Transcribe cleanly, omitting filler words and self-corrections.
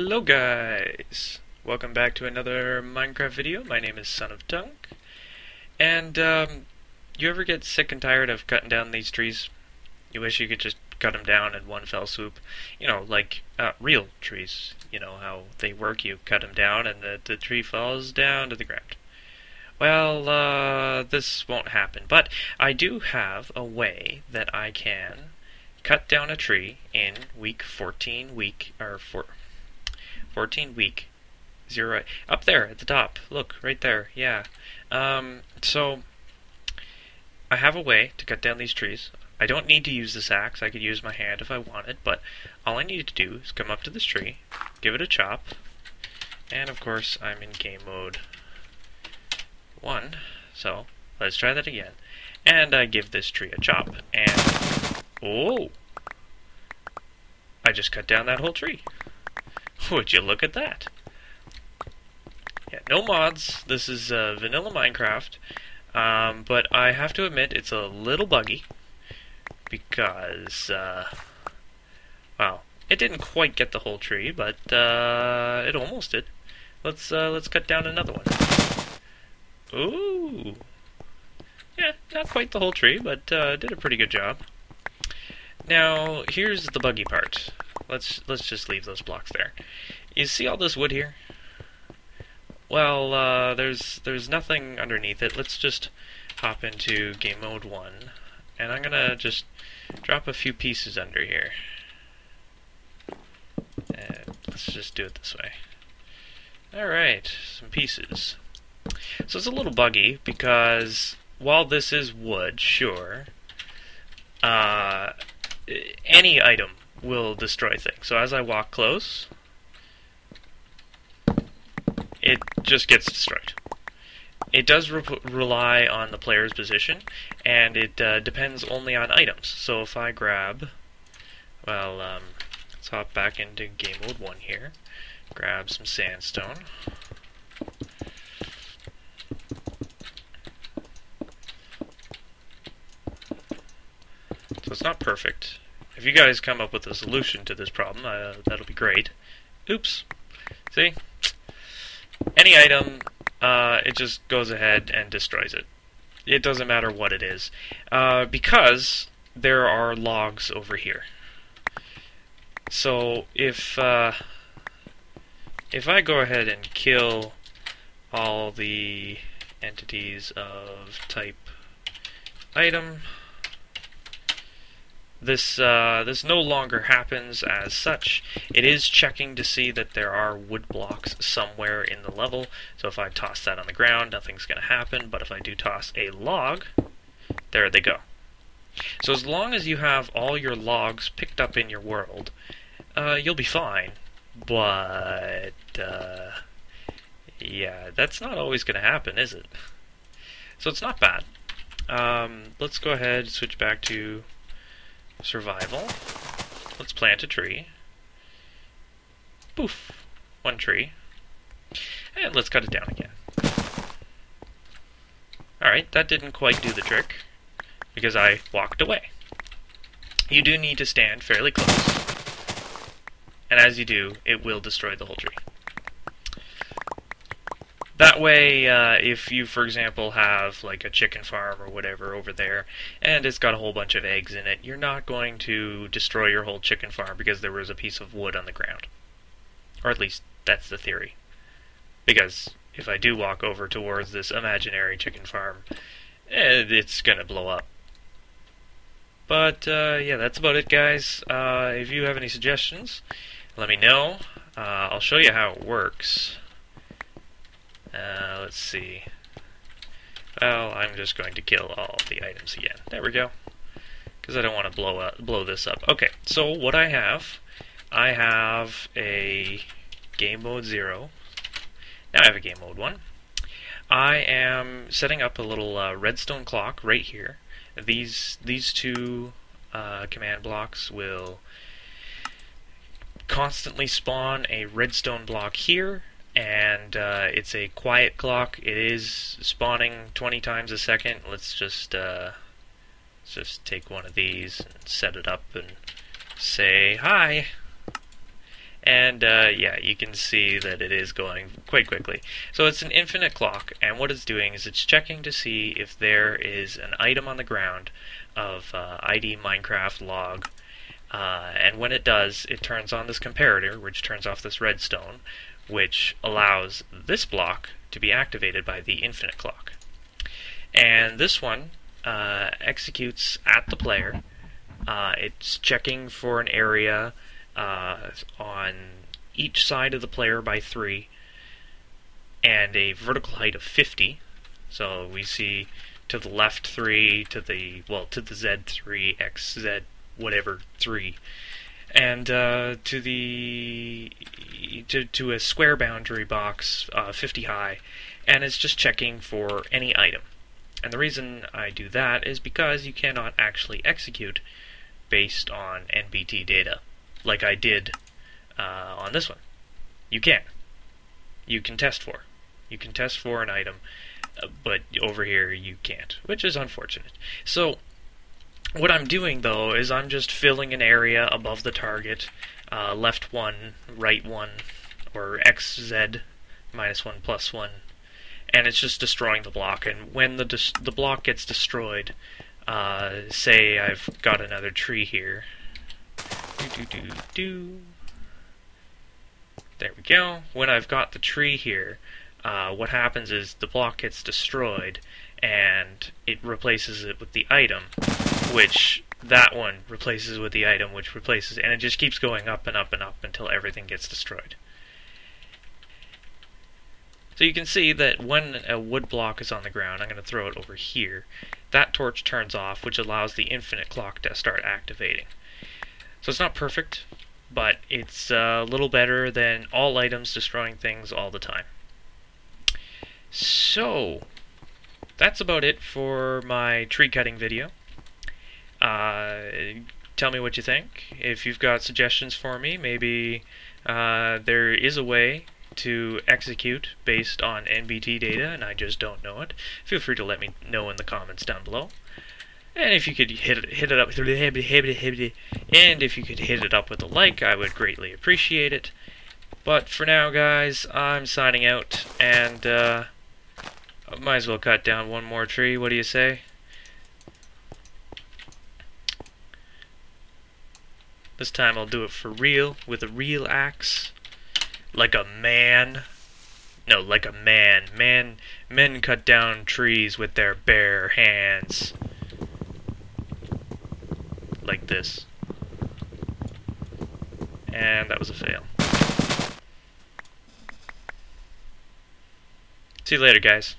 Hello guys! Welcome back to another Minecraft video. My name is Son of Dunk. And, you ever get sick and tired of cutting down these trees? You wish you could just cut them down in one fell swoop. You know, like, real trees. You know how they work. You cut them down and the tree falls down to the ground. Well, this won't happen. But I do have a way that I can cut down a tree in week 14, week 0, up there at the top. Look, right there. Yeah. So I have a way to cut down these trees. I don't need to use this axe. I could use my hand if I wanted, but all I need to do is come up to this tree, give it a chop, and of course I'm in game mode 1, so let's try that again. And I give this tree a chop, and oh! I just cut down that whole tree. Would you look at that? Yeah, no mods. This is vanilla Minecraft. But I have to admit it's a little buggy because, well, it didn't quite get the whole tree, but it almost did. Let's cut down another one. Ooh, yeah, not quite the whole tree, but did a pretty good job. Now, here's the buggy part. Let's just leave those blocks there. You see all this wood here? Well, there's nothing underneath it. Let's just hop into game mode 1, and I'm gonna just drop a few pieces under here. And let's just do it this way. Alright, some pieces. So it's a little buggy, because while this is wood, sure, any item will destroy things. So as I walk close, it just gets destroyed. It does rely on the player's position, and it depends only on items. So if I grab, well, let's hop back into game mode 1 here, grab some sandstone. So it's not perfect. If you guys come up with a solution to this problem, that'll be great. Oops. See? Any item, it just goes ahead and destroys it. It doesn't matter what it is. Because there are logs over here. So if I go ahead and kill all the entities of type item, this no longer happens as such. It is checking to see that there are wood blocks somewhere in the level, so if I toss that on the ground, nothing's going to happen, but if I do toss a log, there they go. So as long as you have all your logs picked up in your world, you'll be fine, but, yeah, that's not always going to happen, is it? So it's not bad. Let's go ahead and switch back to survival. Let's plant a tree. Poof. One tree. And let's cut it down again. Alright, that didn't quite do the trick, because I walked away. You do need to stand fairly close, and as you do, it will destroy the whole tree. That way, if you, for example, have like a chicken farm or whatever over there, and it's got a whole bunch of eggs in it, you're not going to destroy your whole chicken farm because there was a piece of wood on the ground. Or at least, that's the theory. Because if I do walk over towards this imaginary chicken farm, it's gonna blow up. But, yeah, that's about it, guys. If you have any suggestions, let me know. I'll show you how it works. Let's see. Well, I'm just going to kill all the items again. There we go. Because I don't want to blow this up. Okay, so what I have a game mode 0. Now I have a game mode 1. I am setting up a little redstone clock right here. These two command blocks will constantly spawn a redstone block here, and it's a quiet clock. It is spawning 20 times a second. Let's just take one of these and set it up and say hi. And And yeah, you can see that it is going quite quickly. So it's an infinite clock, and what it's doing is it's checking to see if there is an item on the ground of ID Minecraft log, and when it does, it turns on this comparator, which turns off this redstone, which allows this block to be activated by the infinite clock. And this one executes at the player. It's checking for an area on each side of the player by 3 and a vertical height of 50. So we see to the left 3, to the Z3, XZ, whatever 3, and to a square boundary box 50 high, and it's just checking for any item. And the reason I do that is because you cannot actually execute based on NBT data like I did on this one. You can. You can test for. You can test for an item, but over here you can't, which is unfortunate. So what I'm doing though is I'm just filling an area above the target, left 1, right 1, or XZ, -1, +1, and it's just destroying the block. And when the block gets destroyed, say I've got another tree here. There we go. When I've got the tree here, what happens is the block gets destroyed, and it replaces it with the item, which that one replaces with the item, which replaces, and it just keeps going up and up and up until everything gets destroyed. So you can see that when a wood block is on the ground, I'm going to throw it over here, that torch turns off, which allows the infinite clock to start activating. So it's not perfect, but it's a little better than all items destroying things all the time. So that's about it for my tree cutting video. Tell me what you think. If you've got suggestions for me, maybe there is a way to execute based on NBT data and I just don't know it. Feel free to let me know in the comments down below. And if you could hit it up with a like, I would greatly appreciate it. But for now, guys, I'm signing out, and I might as well cut down one more tree. What do you say? This time I'll do it for real, with a real axe. Like a man. No, like a man. Men cut down trees with their bare hands. Like this. And that was a fail. See you later, guys.